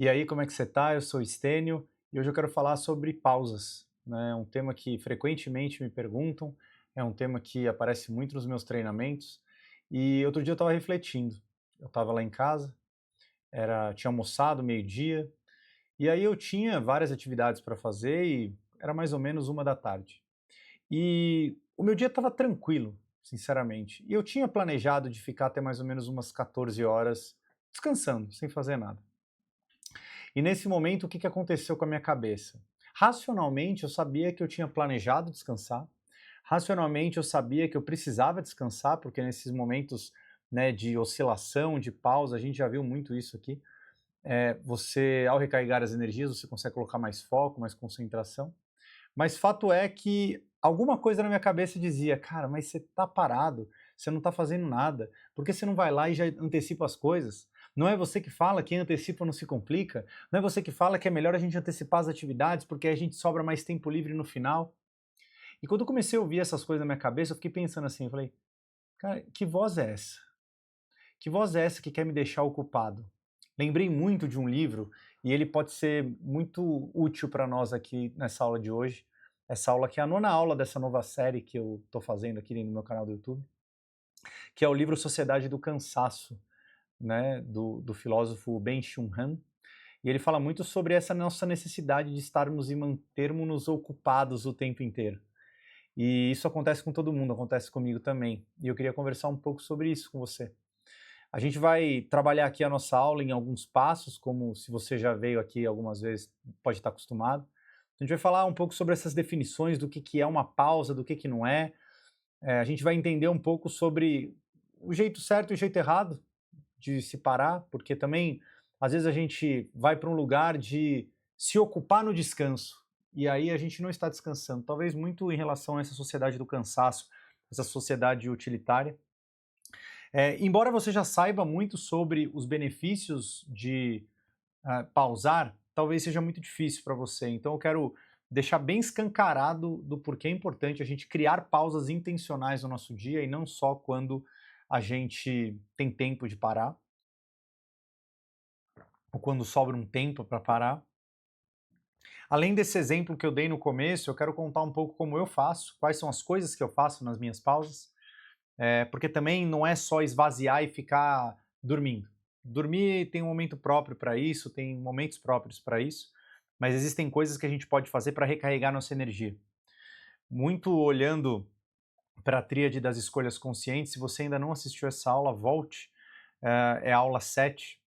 E aí, como é que você tá? Eu sou o Stênio e hoje eu quero falar sobre pausas, né? É um tema que frequentemente me perguntam, é um tema que aparece muito nos meus treinamentos. E outro dia eu estava refletindo. Eu estava lá em casa, tinha almoçado meio-dia, e aí eu tinha várias atividades para fazer e era mais ou menos 1 da tarde. E o meu dia estava tranquilo, sinceramente. E eu tinha planejado de ficar até mais ou menos umas 14 horas descansando, sem fazer nada. E nesse momento, o que aconteceu com a minha cabeça? Racionalmente, eu sabia que eu tinha planejado descansar. Racionalmente, eu sabia que eu precisava descansar, porque nesses momentos, né, de oscilação, de pausa, a gente já viu muito isso aqui. Você, ao recarregar as energias, você consegue colocar mais foco, mais concentração. Mas fato é que alguma coisa na minha cabeça dizia: cara, mas você tá parado, você não tá fazendo nada, por que você não vai lá e já antecipa as coisas? Não é você que fala, quem antecipa não se complica? Não é você que fala que é melhor a gente antecipar as atividades porque a gente sobra mais tempo livre no final? E quando eu comecei a ouvir essas coisas na minha cabeça, eu fiquei pensando assim, eu falei, cara, que voz é essa? Que voz é essa que quer me deixar ocupado? Lembrei muito de um livro e ele pode ser muito útil para nós aqui nessa aula de hoje. Essa aula que é a nona aula dessa nova série que eu estou fazendo aqui no meu canal do YouTube, que é o livro Sociedade do Cansaço, né, do filósofo Ben-Shul Han. E ele fala muito sobre essa nossa necessidade de estarmos e mantermos-nos ocupados o tempo inteiro. E isso acontece com todo mundo, acontece comigo também. E eu queria conversar um pouco sobre isso com você. A gente vai trabalhar aqui a nossa aula em alguns passos, como se você já veio aqui algumas vezes, pode estar acostumado. A gente vai falar um pouco sobre essas definições do que é uma pausa, do que não é. A gente vai entender um pouco sobre o jeito certo e o jeito errado de se parar, porque também, às vezes, a gente vai para um lugar de se ocupar no descanso, e aí a gente não está descansando. Talvez muito em relação a essa sociedade do cansaço, essa sociedade utilitária. Embora você já saiba muito sobre os benefícios de pausar, talvez seja muito difícil para você. Então eu quero deixar bem escancarado do porquê é importante a gente criar pausas intencionais no nosso dia e não só quando a gente tem tempo de parar ou quando sobra um tempo para parar. Além desse exemplo que eu dei no começo, eu quero contar um pouco como eu faço, quais são as coisas que eu faço nas minhas pausas. Porque também não é só esvaziar e ficar dormindo. Dormir tem um momento próprio para isso, tem momentos próprios para isso, mas existem coisas que a gente pode fazer para recarregar nossa energia. Muito olhando para a tríade das escolhas conscientes, se você ainda não assistiu essa aula, volte. É a aula 7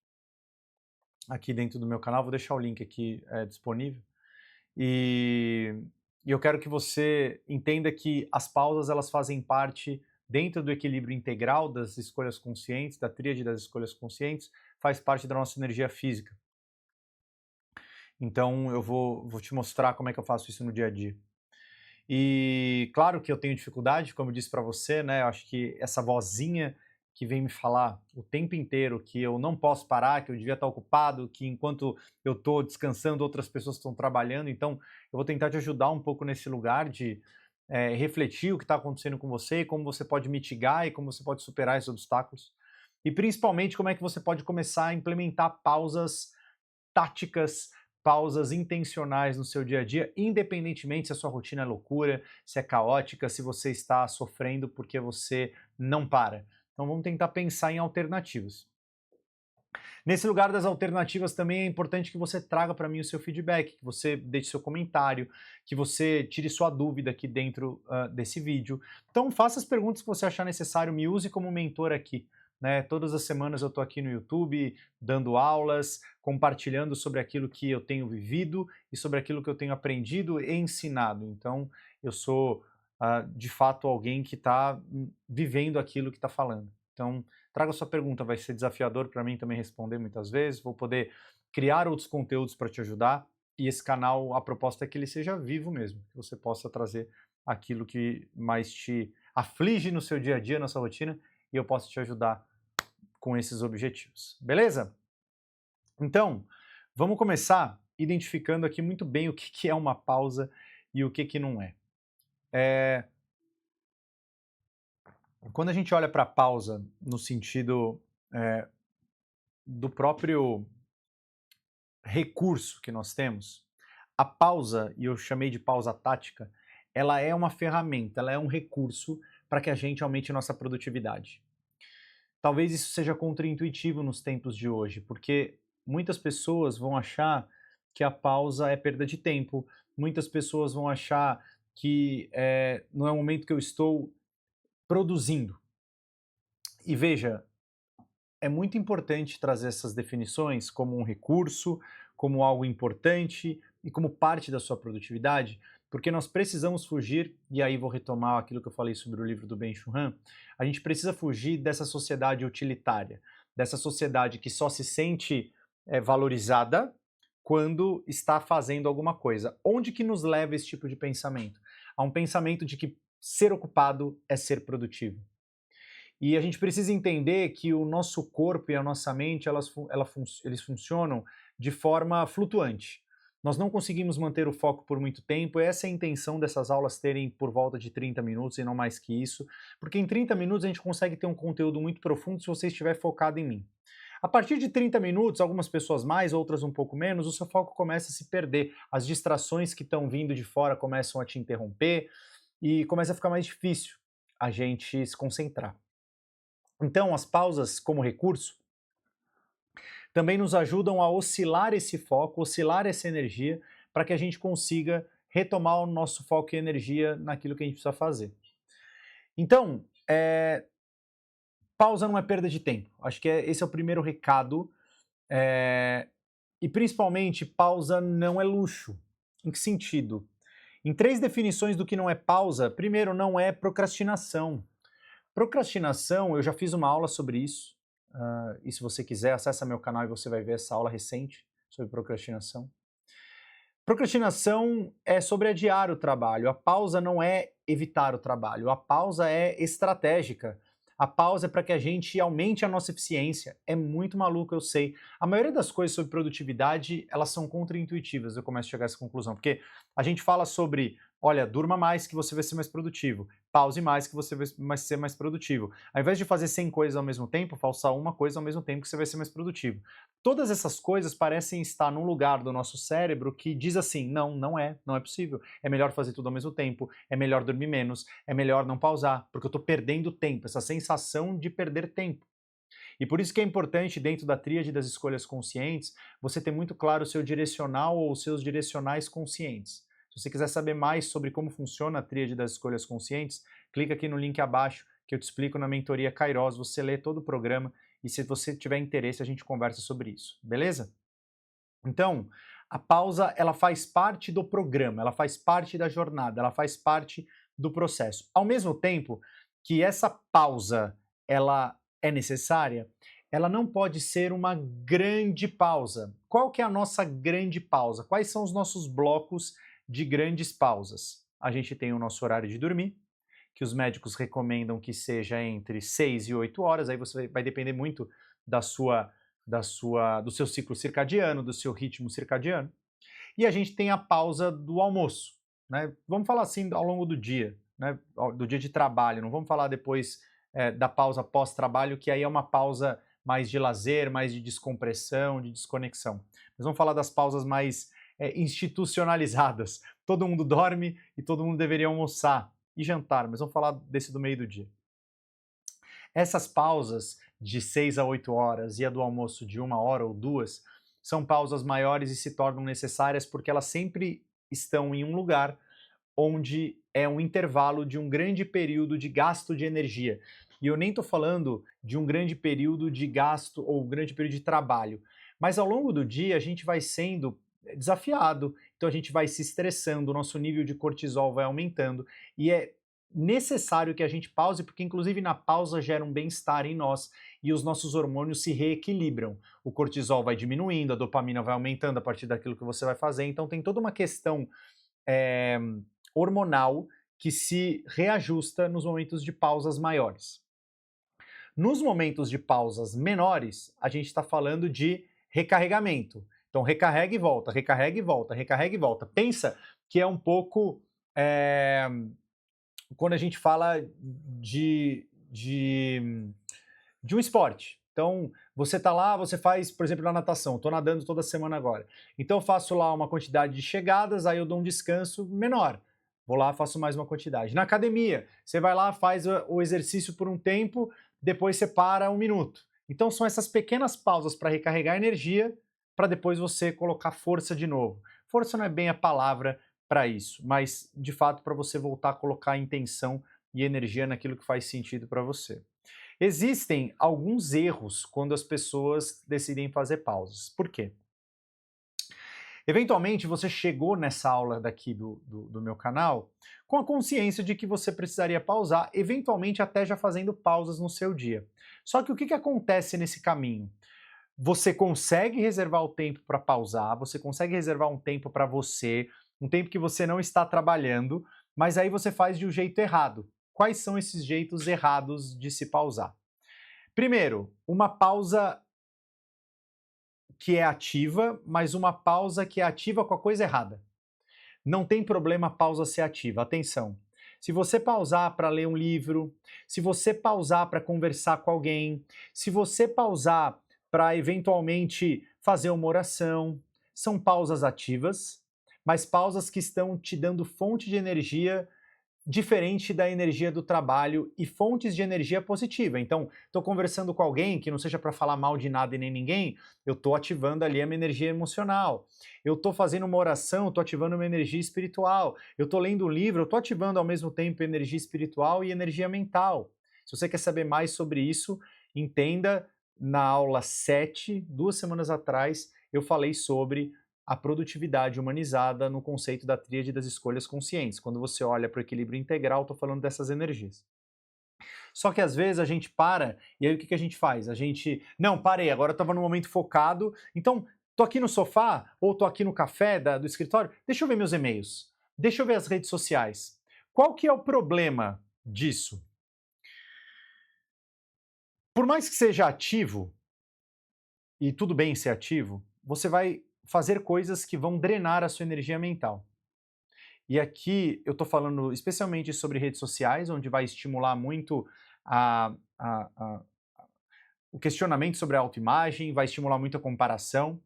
aqui dentro do meu canal, vou deixar o link aqui disponível. E, e eu quero que você entenda que as pausas elas fazem parte dentro do equilíbrio integral das escolhas conscientes, da tríade das escolhas conscientes, faz parte da nossa energia física. Então eu vou te mostrar como é que eu faço isso no dia a dia. E claro que eu tenho dificuldade, como eu disse para você, né? Eu acho que essa vozinha que vem me falar o tempo inteiro que eu não posso parar, que eu devia estar ocupado, que enquanto eu estou descansando, outras pessoas estão trabalhando. Então, eu vou tentar te ajudar um pouco nesse lugar de refletir o que está acontecendo com você, e como você pode mitigar e como você pode superar esses obstáculos. E principalmente como é que você pode começar a implementar pausas táticas, pausas intencionais no seu dia a dia, independentemente se a sua rotina é loucura, se é caótica, se você está sofrendo porque você não para. Então vamos tentar pensar em alternativas. Nesse lugar das alternativas também é importante que você traga para mim o seu feedback, que você deixe seu comentário, que você tire sua dúvida aqui dentro desse vídeo. Então faça as perguntas que você achar necessário, me use como mentor aqui. Né? Todas as semanas eu estou aqui no YouTube dando aulas, compartilhando sobre aquilo que eu tenho vivido e sobre aquilo que eu tenho aprendido e ensinado. Então eu sou de fato alguém que está vivendo aquilo que está falando. Então traga sua pergunta, vai ser desafiador para mim também responder muitas vezes, vou poder criar outros conteúdos para te ajudar, e esse canal, a proposta é que ele seja vivo mesmo, que você possa trazer aquilo que mais te aflige no seu dia a dia, na sua rotina, e eu posso te ajudar com esses objetivos. Beleza? Então, vamos começar identificando aqui muito bem o que é uma pausa e o que não é. Quando a gente olha para a pausa no sentido do próprio recurso que nós temos, a pausa, e eu chamei de pausa tática, ela é uma ferramenta, ela é um recurso para que a gente aumente nossa produtividade. Talvez isso seja contraintuitivo nos tempos de hoje, porque muitas pessoas vão achar que a pausa é perda de tempo, muitas pessoas vão achar que não é o momento que eu estou produzindo. E veja, é muito importante trazer essas definições como um recurso, como algo importante e como parte da sua produtividade, porque nós precisamos fugir, e aí vou retomar aquilo que eu falei sobre o livro do Ben-Shahar Han, a gente precisa fugir dessa sociedade utilitária, dessa sociedade que só se sente valorizada quando está fazendo alguma coisa. Onde que nos leva esse tipo de pensamento? A um pensamento de que ser ocupado é ser produtivo. E a gente precisa entender que o nosso corpo e a nossa mente, eles funcionam de forma flutuante. Nós não conseguimos manter o foco por muito tempo, e essa é a intenção dessas aulas terem por volta de 30 minutos e não mais que isso, porque em 30 minutos a gente consegue ter um conteúdo muito profundo se você estiver focado em mim. A partir de 30 minutos, algumas pessoas mais, outras um pouco menos, o seu foco começa a se perder, as distrações que estão vindo de fora começam a te interromper e começa a ficar mais difícil a gente se concentrar. Então, as pausas como recurso também nos ajudam a oscilar esse foco, oscilar essa energia, para que a gente consiga retomar o nosso foco e energia naquilo que a gente precisa fazer. Então, pausa não é perda de tempo. Acho que esse é o primeiro recado. E principalmente, pausa não é luxo. Em que sentido? Em 3 definições do que não é pausa, primeiro, não é procrastinação. Procrastinação, eu já fiz uma aula sobre isso, e se você quiser, acessa meu canal e você vai ver essa aula recente sobre procrastinação. Procrastinação é sobre adiar o trabalho, a pausa não é evitar o trabalho, a pausa é estratégica. A pausa é para que a gente aumente a nossa eficiência. É muito maluco, eu sei. A maioria das coisas sobre produtividade, elas são contraintuitivas, eu começo a chegar a essa conclusão, porque a gente fala sobre, olha, durma mais que você vai ser mais produtivo, pause mais que você vai ser mais produtivo. Ao invés de fazer 100 coisas ao mesmo tempo, faça uma coisa ao mesmo tempo que você vai ser mais produtivo. Todas essas coisas parecem estar num lugar do nosso cérebro que diz assim, não é possível. É melhor fazer tudo ao mesmo tempo, é melhor dormir menos, é melhor não pausar, porque eu estou perdendo tempo, essa sensação de perder tempo. E por isso que é importante, dentro da tríade das escolhas conscientes, você ter muito claro o seu direcional ou os seus direcionais conscientes. Se você quiser saber mais sobre como funciona a tríade das escolhas conscientes, clica aqui no link abaixo que eu te explico na mentoria Kairos, você lê todo o programa e se você tiver interesse a gente conversa sobre isso, beleza? Então, a pausa ela faz parte do programa, ela faz parte da jornada, ela faz parte do processo. Ao mesmo tempo que essa pausa ela é necessária, ela não pode ser uma grande pausa. Qual que é a nossa grande pausa? Quais são os nossos blocos de grandes pausas? A gente tem o nosso horário de dormir, que os médicos recomendam que seja entre 6 e 8 horas, aí você vai depender muito do seu ciclo circadiano, do seu ritmo circadiano. E a gente tem a pausa do almoço, né? Vamos falar assim ao longo do dia, né? Do dia de trabalho, não vamos falar depois da pausa pós-trabalho, que aí é uma pausa mais de lazer, mais de descompressão, de desconexão. Mas vamos falar das pausas mais institucionalizadas. Todo mundo dorme e todo mundo deveria almoçar e jantar, mas vamos falar desse do meio do dia. Essas pausas de 6 a 8 horas e a do almoço de 1 hora ou 2 são pausas maiores e se tornam necessárias porque elas sempre estão em um lugar onde é um intervalo de um grande período de gasto de energia. E eu nem estou falando de um grande período de gasto ou um grande período de trabalho, mas ao longo do dia a gente vai sendo desafiado, então a gente vai se estressando, o nosso nível de cortisol vai aumentando e é necessário que a gente pause, porque inclusive na pausa gera um bem-estar em nós e os nossos hormônios se reequilibram. O cortisol vai diminuindo, a dopamina vai aumentando a partir daquilo que você vai fazer, então tem toda uma questão hormonal que se reajusta nos momentos de pausas maiores. Nos momentos de pausas menores, a gente está falando de recarregamento. Então, recarrega e volta, recarrega e volta, recarrega e volta. Pensa que é um pouco quando a gente fala de um esporte. Então, Você tá lá, você faz, por exemplo, na natação, tô nadando toda semana agora. Então eu faço lá uma quantidade de chegadas, aí eu dou um descanso menor. Vou lá, faço mais uma quantidade. Na academia, você vai lá, faz o exercício por um tempo, depois você para 1 minuto. Então são essas pequenas pausas para recarregar energia, para depois você colocar força de novo. Força não é bem a palavra para isso, mas de fato para você voltar a colocar intenção e energia naquilo que faz sentido para você. Existem alguns erros quando as pessoas decidem fazer pausas. Por quê? Eventualmente você chegou nessa aula daqui do meu canal com a consciência de que você precisaria pausar, eventualmente até já fazendo pausas no seu dia. Só que o que acontece nesse caminho? Você consegue reservar o tempo para pausar, você consegue reservar um tempo para você, um tempo que você não está trabalhando, mas aí você faz de um jeito errado. Quais são esses jeitos errados de se pausar? Primeiro, uma pausa que é ativa, mas uma pausa que é ativa com a coisa errada. Não tem problema a pausa ser ativa, atenção. Se você pausar para ler um livro, se você pausar para conversar com alguém, se você pausar para eventualmente fazer uma oração, são pausas ativas, mas pausas que estão te dando fonte de energia diferente da energia do trabalho e fontes de energia positiva. Então, estou conversando com alguém que não seja para falar mal de nada e nem ninguém, eu estou ativando ali a minha energia emocional. Eu estou fazendo uma oração, estou ativando uma energia espiritual. Eu estou lendo um livro, eu estou ativando ao mesmo tempo energia espiritual e energia mental. Se você quer saber mais sobre isso, entenda na aula 7, 2 semanas atrás, eu falei sobre a produtividade humanizada no conceito da tríade das escolhas conscientes. Quando você olha para o equilíbrio integral, estou falando dessas energias. Só que às vezes a gente para, e aí o que a gente faz? A gente, não, parei, agora eu estava no momento focado, então tô aqui no sofá, ou tô aqui no café do escritório, deixa eu ver meus e-mails, deixa eu ver as redes sociais. Qual que é o problema disso? Por mais que seja ativo, e tudo bem ser ativo, você vai fazer coisas que vão drenar a sua energia mental. E aqui eu estou falando especialmente sobre redes sociais, onde vai estimular muito a, a, a, o questionamento sobre a autoimagem, vai estimular muito a comparação.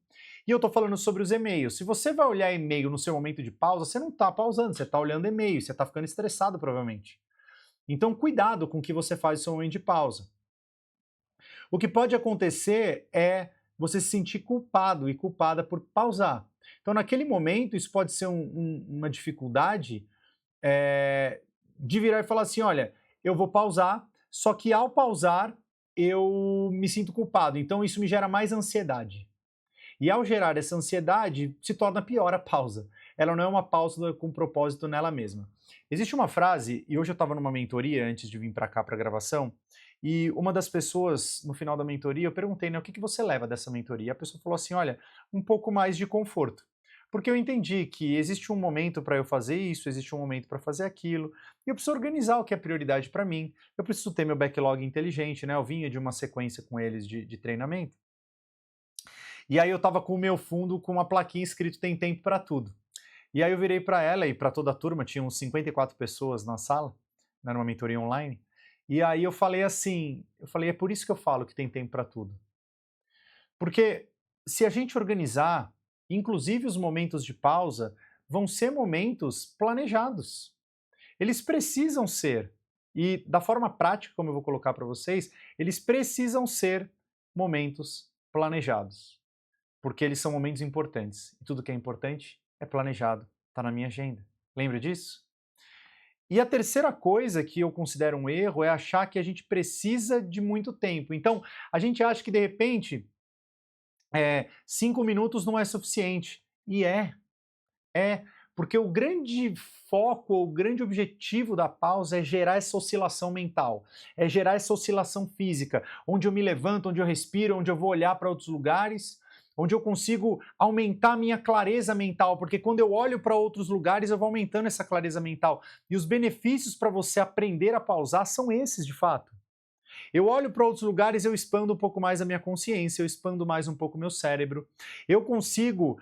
E eu estou falando sobre os e-mails. Se você vai olhar e-mail no seu momento de pausa, você não está pausando, você está olhando e-mail, você está ficando estressado provavelmente. Então cuidado com o que você faz no seu momento de pausa. O que pode acontecer é você se sentir culpado e culpada por pausar. Então, naquele momento, isso pode ser uma dificuldade de virar e falar assim: olha, eu vou pausar, só que ao pausar eu me sinto culpado. Então, isso me gera mais ansiedade. E ao gerar essa ansiedade, se torna pior a pausa. Ela não é uma pausa com propósito nela mesma. Existe uma frase, e hoje eu estava numa mentoria antes de vir para cá para a gravação, e uma das pessoas, no final da mentoria, eu perguntei, né, o que você leva dessa mentoria? A pessoa falou assim, olha, um pouco mais de conforto. Porque eu entendi que existe um momento para eu fazer isso, existe um momento para fazer aquilo, e eu preciso organizar o que é prioridade para mim. Eu preciso ter meu backlog inteligente, né? Eu vinha de uma sequência com eles de treinamento. E aí eu estava com o meu fundo com uma plaquinha escrito tem tempo para tudo. E aí eu virei para ela e para toda a turma, tinha uns 54 pessoas na sala, né, numa mentoria online. E aí eu falei assim, é por isso que eu falo que tem tempo para tudo. Porque se a gente organizar, inclusive os momentos de pausa, vão ser momentos planejados. Eles precisam ser. E da forma prática, como eu vou colocar para vocês, eles precisam ser momentos planejados. Porque eles são momentos importantes. E tudo que é importante é planejado, está na minha agenda. Lembra disso? E a terceira coisa que eu considero um erro é achar que a gente precisa de muito tempo. Então, a gente acha que de repente 5 minutos não é suficiente. E porque o grande foco, o grande objetivo da pausa é gerar essa oscilação mental, é gerar essa oscilação física, onde eu me levanto, onde eu respiro, onde eu vou olhar para outros lugares, onde eu consigo aumentar a minha clareza mental, porque quando eu olho para outros lugares eu vou aumentando essa clareza mental. E os benefícios para você aprender a pausar são esses, de fato. Eu olho para outros lugares, eu expando um pouco mais a minha consciência, eu expando mais um pouco o meu cérebro, eu consigo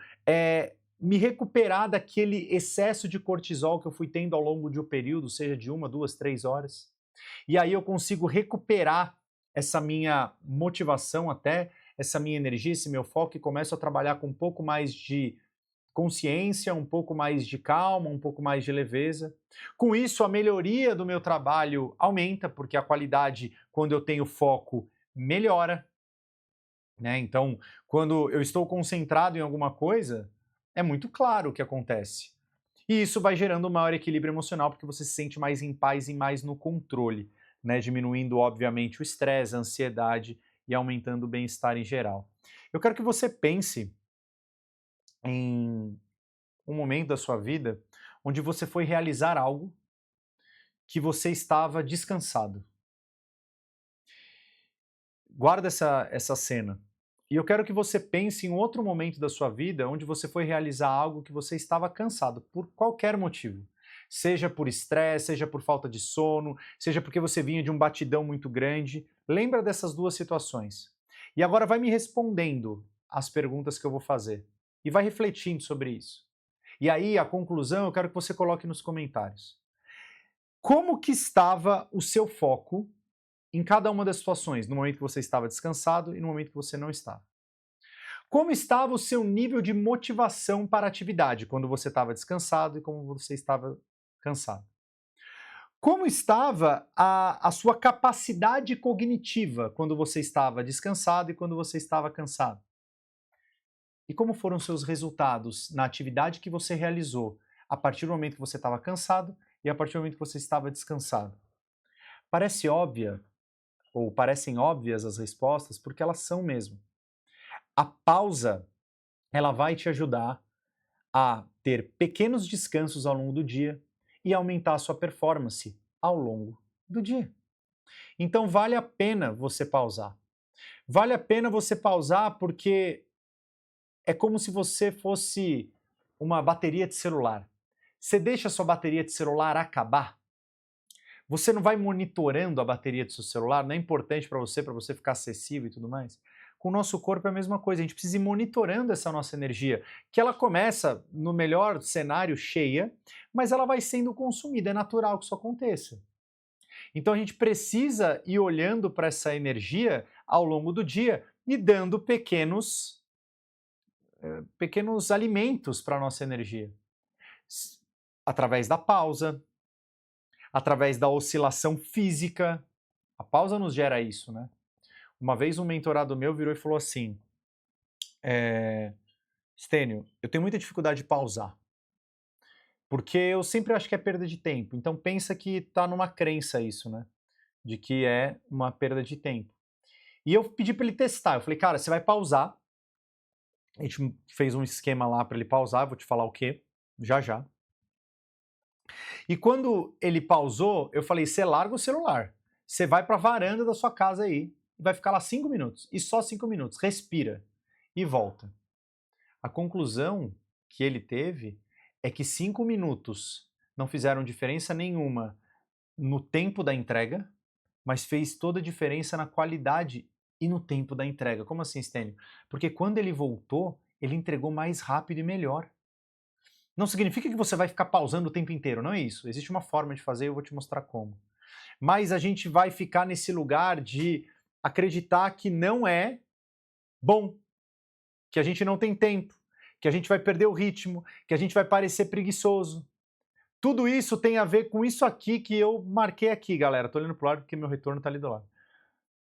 me recuperar daquele excesso de cortisol que eu fui tendo ao longo de um período, seja de 1, 2, 3 horas. E aí eu consigo recuperar essa minha motivação até, essa minha energia, esse meu foco e começo a trabalhar com um pouco mais de consciência, um pouco mais de calma, um pouco mais de leveza. Com isso, a melhoria do meu trabalho aumenta, porque a qualidade, quando eu tenho foco, melhora, né? Então, quando eu estou concentrado em alguma coisa, é muito claro o que acontece. E isso vai gerando um maior equilíbrio emocional, porque você se sente mais em paz e mais no controle, né? Diminuindo, obviamente, o estresse, a ansiedade e aumentando o bem-estar em geral. Eu quero que você pense em um momento da sua vida onde você foi realizar algo que você estava descansado. Guarda essa cena. E eu quero que você pense em outro momento da sua vida onde você foi realizar algo que você estava cansado, por qualquer motivo. Seja por estresse, seja por falta de sono, seja porque você vinha de um batidão muito grande. Lembra dessas duas situações. E agora vai me respondendo as perguntas que eu vou fazer. E vai refletindo sobre isso. E aí, a conclusão, eu quero que você coloque nos comentários. Como que estava o seu foco em cada uma das situações, no momento que você estava descansado e no momento que você não estava? Como estava o seu nível de motivação para a atividade, quando você estava descansado e como você estava cansado? Como estava a sua capacidade cognitiva quando você estava descansado e quando você estava cansado? E como foram seus resultados na atividade que você realizou a partir do momento que você estava cansado e a partir do momento que você estava descansado? Parece óbvia, ou parecem óbvias as respostas, porque elas são mesmo. A pausa, ela vai te ajudar a ter pequenos descansos ao longo do dia e aumentar a sua performance ao longo do dia. Então vale a pena você pausar. Vale a pena você pausar porque é como se você fosse uma bateria de celular. Você deixa a sua bateria de celular acabar, você não vai monitorando a bateria do seu celular, não é importante para você ficar acessível e tudo mais? Com o nosso corpo é a mesma coisa, a gente precisa ir monitorando essa nossa energia, que ela começa, no melhor cenário, cheia, mas ela vai sendo consumida, é natural que isso aconteça. Então a gente precisa ir olhando para essa energia ao longo do dia e dando pequenos alimentos para a nossa energia. Através da pausa, através da oscilação física. A pausa nos gera isso, né? Uma vez um mentorado meu virou e falou assim, Stênio, eu tenho muita dificuldade de pausar, porque eu sempre acho que é perda de tempo. Então pensa que tá numa crença isso, né? De que é uma perda de tempo. E eu pedi para ele testar. Eu falei, cara, você vai pausar. A gente fez um esquema lá para ele pausar, vou te falar o quê, já já. E quando ele pausou, eu falei, você larga o celular. Você vai para a varanda da sua casa aí, vai ficar lá 5 minutos. E só 5 minutos. Respira e volta. A conclusão que ele teve é que 5 minutos não fizeram diferença nenhuma no tempo da entrega, mas fez toda a diferença na qualidade e no tempo da entrega. Como assim, Stênio? Porque quando ele voltou, ele entregou mais rápido e melhor. Não significa que você vai ficar pausando o tempo inteiro, não é isso. Existe uma forma de fazer e eu vou te mostrar como. Mas a gente vai ficar nesse lugar de acreditar que não é bom, que a gente não tem tempo, que a gente vai perder o ritmo, que a gente vai parecer preguiçoso. Tudo isso tem a ver com isso aqui que eu marquei aqui, galera. Tô olhando pro lado porque meu retorno tá ali do lado.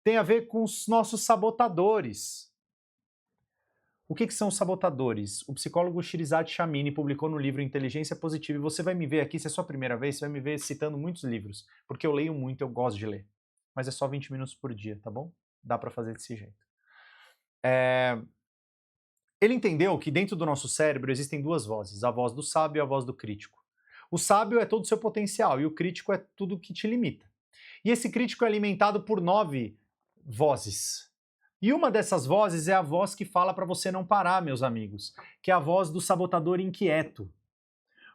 Tem a ver com os nossos sabotadores. O que são os sabotadores? O psicólogo Shirzad Chamini publicou no livro Inteligência Positiva, e você vai me ver aqui, se é a sua primeira vez, você vai me ver citando muitos livros, porque eu leio muito, eu gosto de ler. Mas é só 20 minutos por dia, tá bom? Dá para fazer desse jeito. Ele entendeu que dentro do nosso cérebro existem duas vozes, a voz do sábio e a voz do crítico. O sábio é todo o seu potencial e o crítico é tudo que te limita. E esse crítico é alimentado por 9 vozes. E uma dessas vozes é a voz que fala para você não parar, meus amigos, que é a voz do sabotador inquieto.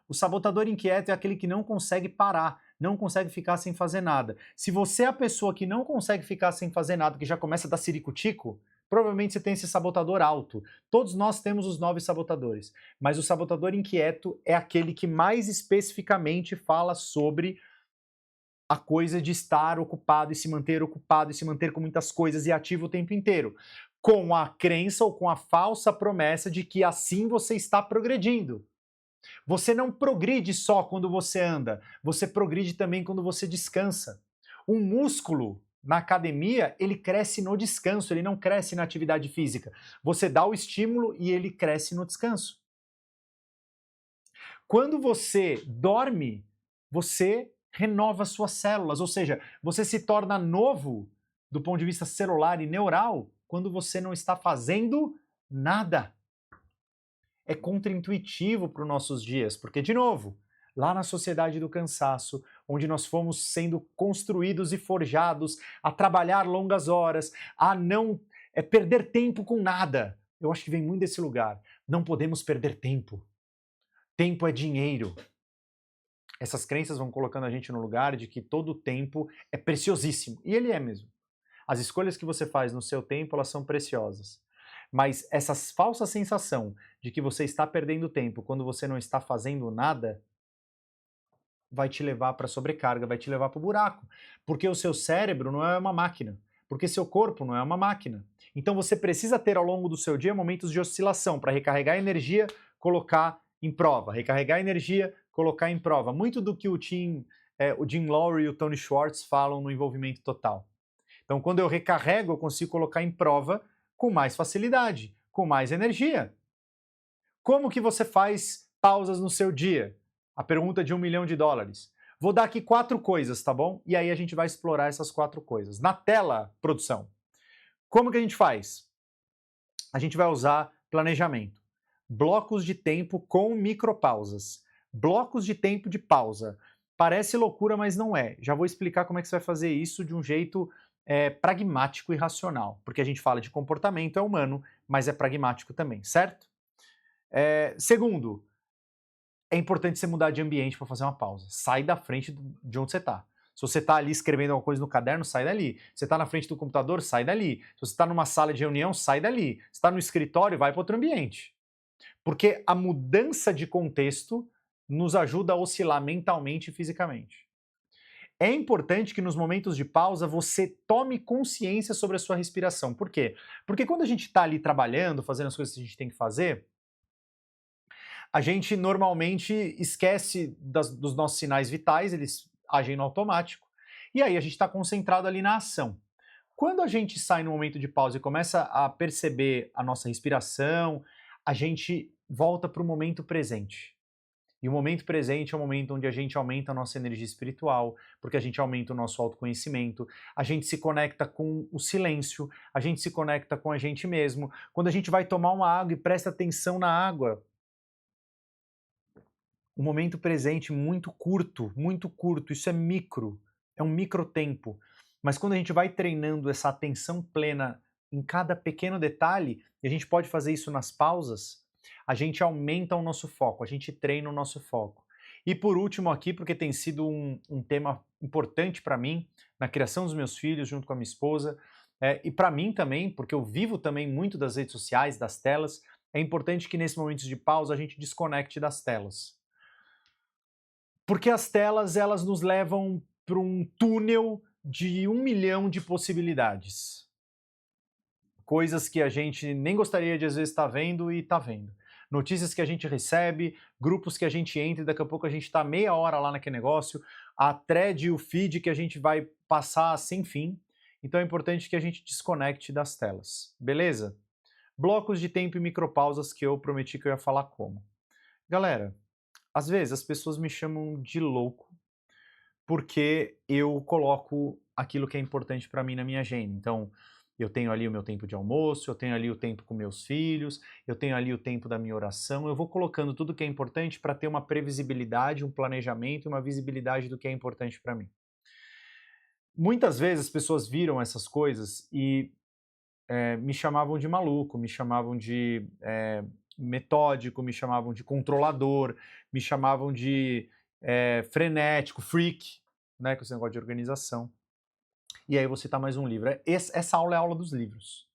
O sabotador inquieto é aquele que não consegue parar, não consegue ficar sem fazer nada. Se você é a pessoa que não consegue ficar sem fazer nada, que já começa a dar ciricutico, provavelmente você tem esse sabotador alto. Todos nós temos os 9 sabotadores, mas o sabotador inquieto é aquele que mais especificamente fala sobre a coisa de estar ocupado e se manter ocupado e se manter com muitas coisas e ativo o tempo inteiro, com a crença ou com a falsa promessa de que assim você está progredindo. Você não progride só quando você anda, você progride também quando você descansa. Um músculo na academia, ele cresce no descanso, ele não cresce na atividade física. Você dá o estímulo e ele cresce no descanso. Quando você dorme, você renova suas células, ou seja, você se torna novo do ponto de vista celular e neural quando você não está fazendo nada. É contraintuitivo para os nossos dias, porque, de novo, lá na sociedade do cansaço, onde nós fomos sendo construídos e forjados a trabalhar longas horas, a não perder tempo com nada. Eu acho que vem muito desse lugar. Não podemos perder tempo. Tempo é dinheiro. Essas crenças vão colocando a gente no lugar de que todo o tempo é preciosíssimo. E ele é mesmo. As escolhas que você faz no seu tempo, elas são preciosas. Mas essa falsa sensação de que você está perdendo tempo quando você não está fazendo nada, vai te levar para a sobrecarga, vai te levar para o buraco. Porque o seu cérebro não é uma máquina. Porque seu corpo não é uma máquina. Então você precisa ter ao longo do seu dia momentos de oscilação para recarregar energia, colocar em prova. Recarregar energia, colocar em prova. Muito do que o Jim Lowry e o Tony Schwartz falam no envolvimento total. Então, quando eu recarrego, eu consigo colocar em prova com mais facilidade, com mais energia. Como que você faz pausas no seu dia? A pergunta de $1 milhão. Vou dar aqui 4 coisas, tá bom? E aí a gente vai explorar essas 4 coisas. Na tela, produção, como que a gente faz? A gente vai usar planejamento. Blocos de tempo com micropausas. Blocos de tempo de pausa. Parece loucura, mas não é. Já vou explicar como é que você vai fazer isso de um jeito pragmático e racional. Porque a gente fala de comportamento, é humano, mas é pragmático também, certo? Segundo, é importante você mudar de ambiente para fazer uma pausa. Sai da frente de onde você está. Se você está ali escrevendo alguma coisa no caderno, sai dali. Se você está na frente do computador, sai dali. Se você está numa sala de reunião, sai dali. Se está no escritório, vai para outro ambiente. Porque a mudança de contexto nos ajuda a oscilar mentalmente e fisicamente. É importante que nos momentos de pausa você tome consciência sobre a sua respiração. Por quê? Porque quando a gente está ali trabalhando, fazendo as coisas que a gente tem que fazer, a gente normalmente esquece dos nossos sinais vitais, eles agem no automático, e aí a gente está concentrado ali na ação. Quando a gente sai no momento de pausa e começa a perceber a nossa respiração, a gente volta para o momento presente. E o momento presente é o momento onde a gente aumenta a nossa energia espiritual, porque a gente aumenta o nosso autoconhecimento, a gente se conecta com o silêncio, a gente se conecta com a gente mesmo. Quando a gente vai tomar uma água e presta atenção na água, o momento presente muito curto, isso é micro, é um micro tempo. Mas quando a gente vai treinando essa atenção plena em cada pequeno detalhe, e a gente pode fazer isso nas pausas, a gente aumenta o nosso foco, a gente treina o nosso foco. E por último aqui, porque tem sido um tema importante para mim, na criação dos meus filhos, junto com a minha esposa, e para mim também, porque eu vivo também muito das redes sociais, das telas, é importante que nesses momentos de pausa a gente desconecte das telas. Porque as telas, elas nos levam para um túnel de 1 milhão de possibilidades. Coisas que a gente nem gostaria de às vezes estar vendo e está vendo. Notícias que a gente recebe, grupos que a gente entra e daqui a pouco a gente está meia hora lá naquele negócio, a thread e o feed que a gente vai passar sem fim. Então é importante que a gente desconecte das telas, beleza? Blocos de tempo e micropausas que eu prometi que eu ia falar como. Galera, às vezes as pessoas me chamam de louco porque eu coloco aquilo que é importante para mim na minha agenda. Então, eu tenho ali o meu tempo de almoço, eu tenho ali o tempo com meus filhos, eu tenho ali o tempo da minha oração, eu vou colocando tudo que é importante para ter uma previsibilidade, um planejamento e uma visibilidade do que é importante para mim. Muitas vezes as pessoas viram essas coisas e me chamavam de maluco, me chamavam de metódico, me chamavam de controlador, me chamavam de frenético, freak, né, com esse negócio de organização. E aí eu vou citar mais um livro. Essa aula é a aula dos livros.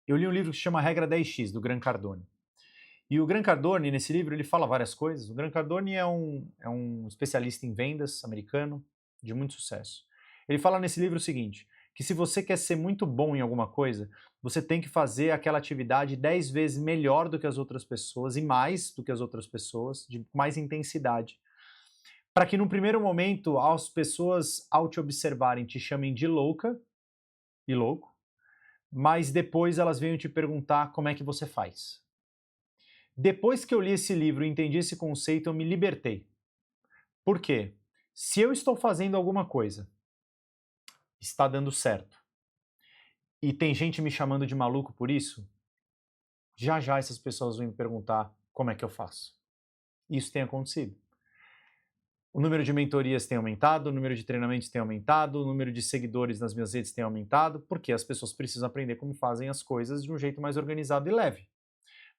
Eu li um livro que se chama Regra 10X, do Grant Cardone. E o Grant Cardone, nesse livro, ele fala várias coisas. O Grant Cardone é um especialista em vendas americano de muito sucesso. Ele fala nesse livro o seguinte, que se você quer ser muito bom em alguma coisa, você tem que fazer aquela atividade 10 vezes melhor do que as outras pessoas e mais do que as outras pessoas, de mais intensidade. Para que no primeiro momento as pessoas, ao te observarem, te chamem de louca e louco, mas depois elas venham te perguntar como é que você faz. Depois que eu li esse livro e entendi esse conceito, eu me libertei. Por quê? Se eu estou fazendo alguma coisa, está dando certo, e tem gente me chamando de maluco por isso, já já essas pessoas vão me perguntar como é que eu faço. Isso tem acontecido. O número de mentorias tem aumentado, o número de treinamentos tem aumentado, o número de seguidores nas minhas redes tem aumentado, porque as pessoas precisam aprender como fazem as coisas de um jeito mais organizado e leve.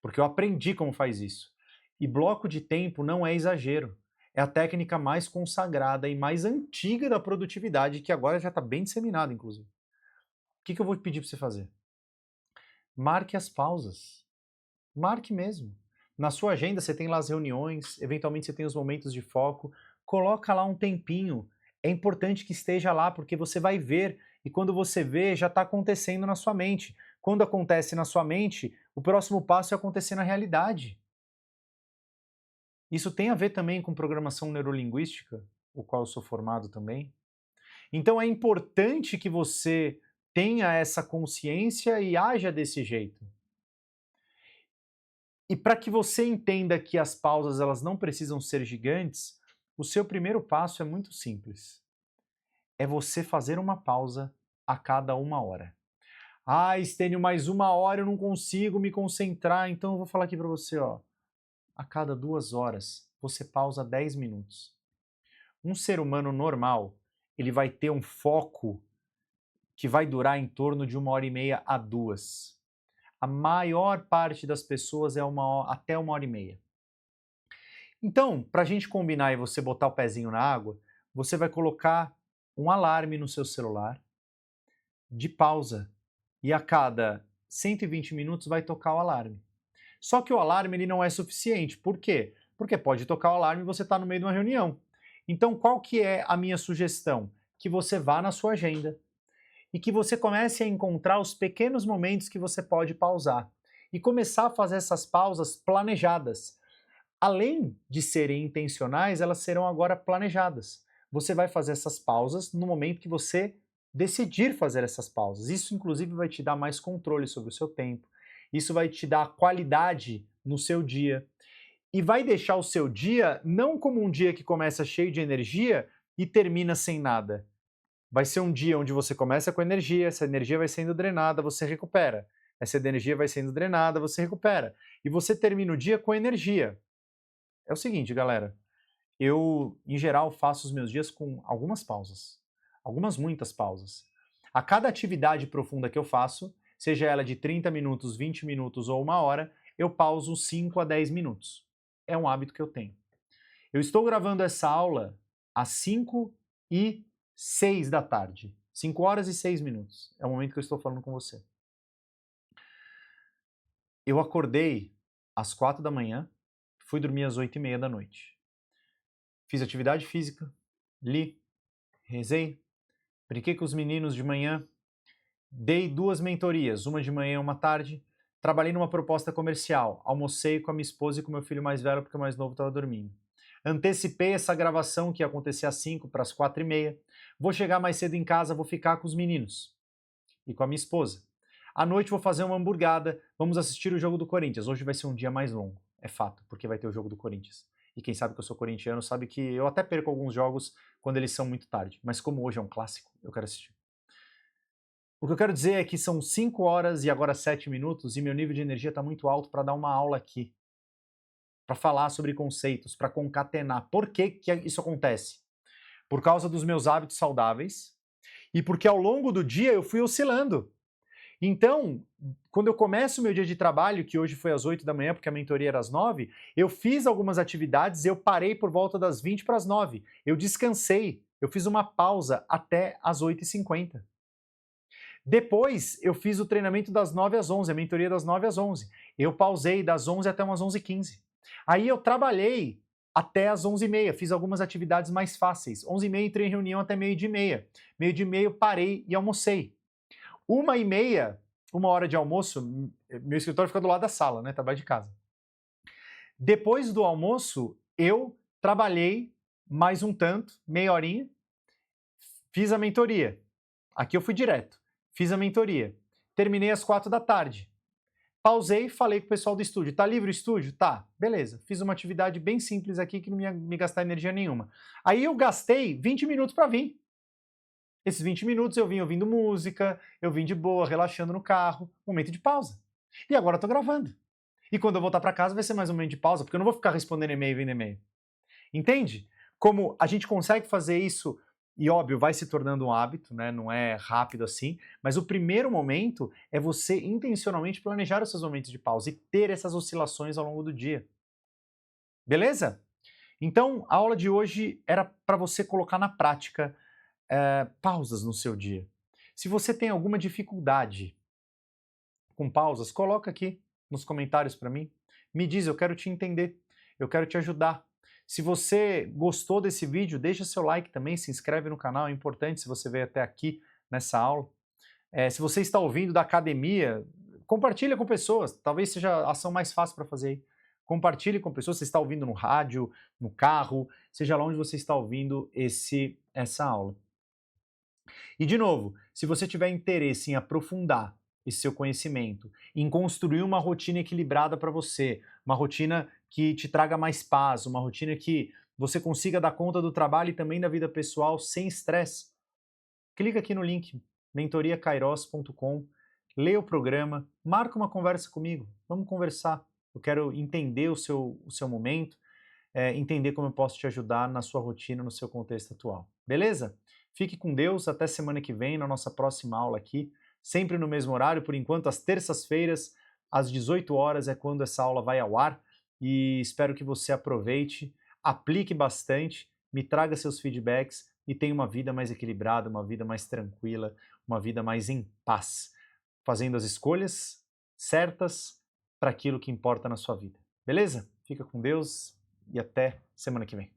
Porque eu aprendi como faz isso. E bloco de tempo não é exagero. É a técnica mais consagrada e mais antiga da produtividade, que agora já está bem disseminada, inclusive. O que eu vou pedir para você fazer? Marque as pausas. Marque mesmo. Na sua agenda você tem lá as reuniões, eventualmente você tem os momentos de foco. Coloca lá um tempinho. É importante que esteja lá, porque você vai ver, e quando você vê, já está acontecendo na sua mente. Quando acontece na sua mente, o próximo passo é acontecer na realidade. Isso tem a ver também com programação neurolinguística, o qual eu sou formado também. Então é importante que você tenha essa consciência e haja desse jeito. E para que você entenda que as pausas elas não precisam ser gigantes, o seu primeiro passo é muito simples. É você fazer uma pausa a cada 1 hora. Ah, Estênio, mais 1 hora eu não consigo me concentrar, então eu vou falar aqui para você, ó. A cada 2 horas, você pausa 10 minutos. Um ser humano normal, ele vai ter um foco que vai durar em torno de 1h30 a 2. A maior parte das pessoas é até 1h30. Então, para a gente combinar e você botar o pezinho na água, você vai colocar um alarme no seu celular de pausa. E a cada 120 minutos vai tocar o alarme. Só que o alarme ele não é suficiente. Por quê? Porque pode tocar o alarme e você está no meio de uma reunião. Então, qual que é a minha sugestão? Que você vá na sua agenda e que você comece a encontrar os pequenos momentos que você pode pausar. E começar a fazer essas pausas planejadas. Além de serem intencionais, elas serão agora planejadas. Você vai fazer essas pausas no momento que você decidir fazer essas pausas. Isso, inclusive, vai te dar mais controle sobre o seu tempo. Isso vai te dar qualidade no seu dia. E vai deixar o seu dia não como um dia que começa cheio de energia e termina sem nada. Vai ser um dia onde você começa com energia, essa energia vai sendo drenada, você recupera. Essa energia vai sendo drenada, você recupera. E você termina o dia com energia. É o seguinte, galera, eu, em geral, faço os meus dias com algumas pausas. Muitas pausas. A cada atividade profunda que eu faço, seja ela de 30 minutos, 20 minutos ou 1 hora, eu pauso 5 a 10 minutos. É um hábito que eu tenho. Eu estou gravando essa aula às 5h06 da tarde. 5 horas e 6 minutos. É o momento que eu estou falando com você. Eu acordei às 4 da manhã, fui dormir às 8h30 da noite. Fiz atividade física, li, rezei, brinquei com os meninos de manhã, dei 2 mentorias, uma de manhã e uma tarde, trabalhei numa proposta comercial, almocei com a minha esposa e com o meu filho mais velho porque o mais novo estava dormindo. Antecipei essa gravação que ia acontecer às 5 para as 4h30, vou chegar mais cedo em casa, vou ficar com os meninos e com a minha esposa. À noite vou fazer uma hamburgada, vamos assistir o jogo do Corinthians. Hoje vai ser um dia mais longo, é fato, porque vai ter o jogo do Corinthians. E quem sabe que eu sou corintiano sabe que eu até perco alguns jogos quando eles são muito tarde. Mas como hoje é um clássico, eu quero assistir. O que eu quero dizer é que são 5 horas e agora 7 minutos e meu nível de energia está muito alto para dar uma aula aqui. Para falar sobre conceitos, para concatenar. Por que isso acontece? Por causa dos meus hábitos saudáveis e porque ao longo do dia eu fui oscilando. Então, quando eu começo o meu dia de trabalho, que hoje foi às 8 da manhã, porque a mentoria era às 9, eu fiz algumas atividades, eu parei por volta das 20 para as 9. Eu descansei, eu fiz uma pausa até às 8h50. Depois, eu fiz o treinamento das 9 às 11, a mentoria das 9 às 11. Eu pausei das 11 até umas 11h15. Aí eu trabalhei até as 11h30, fiz algumas atividades mais fáceis. 11h30 entrei em reunião até meio-dia e meia. Meio-dia e meia eu parei e almocei. 1h30, 1 hora de almoço, meu escritório fica do lado da sala, né? Trabalho de casa. Depois do almoço, eu trabalhei mais um tanto, meia horinha, fiz a mentoria. Aqui eu fui direto. Fiz a mentoria. Terminei às 4 da tarde. Pausei e falei com o pessoal do estúdio. Tá livre o estúdio? Tá, beleza. Fiz uma atividade bem simples aqui que não ia me gastar energia nenhuma. Aí eu gastei 20 minutos para vir. Esses 20 minutos eu vim ouvindo música, eu vim de boa, relaxando no carro, momento de pausa. E agora eu tô gravando. E quando eu voltar para casa vai ser mais um momento de pausa, porque eu não vou ficar respondendo e-mail e vendo e-mail. Entende? Como a gente consegue fazer isso, e óbvio, vai se tornando um hábito, né? Não é rápido assim, mas o primeiro momento é você intencionalmente planejar os seus momentos de pausa e ter essas oscilações ao longo do dia. Beleza? Então, a aula de hoje era para você colocar na prática pausas no seu dia. Se você tem alguma dificuldade com pausas, coloca aqui nos comentários para mim. Me diz, eu quero te entender, eu quero te ajudar. Se você gostou desse vídeo, deixa seu like também, se inscreve no canal, é importante se você veio até aqui nessa aula. Se você está ouvindo da academia, compartilha com pessoas, talvez seja a ação mais fácil para fazer aí. Compartilhe com pessoas, você está ouvindo no rádio, no carro, seja lá onde você está ouvindo essa aula. E de novo, se você tiver interesse em aprofundar esse seu conhecimento, em construir uma rotina equilibrada para você, uma rotina que te traga mais paz, uma rotina que você consiga dar conta do trabalho e também da vida pessoal sem estresse, clica aqui no link mentoriakairos.com, lê o programa, marca uma conversa comigo, vamos conversar. Eu quero entender o seu momento, entender como eu posso te ajudar na sua rotina, no seu contexto atual. Beleza? Fique com Deus, até semana que vem, na nossa próxima aula aqui, sempre no mesmo horário, por enquanto, às terças-feiras, às 18 horas é quando essa aula vai ao ar, e espero que você aproveite, aplique bastante, me traga seus feedbacks e tenha uma vida mais equilibrada, uma vida mais tranquila, uma vida mais em paz, fazendo as escolhas certas para aquilo que importa na sua vida. Beleza? Fica com Deus e até semana que vem.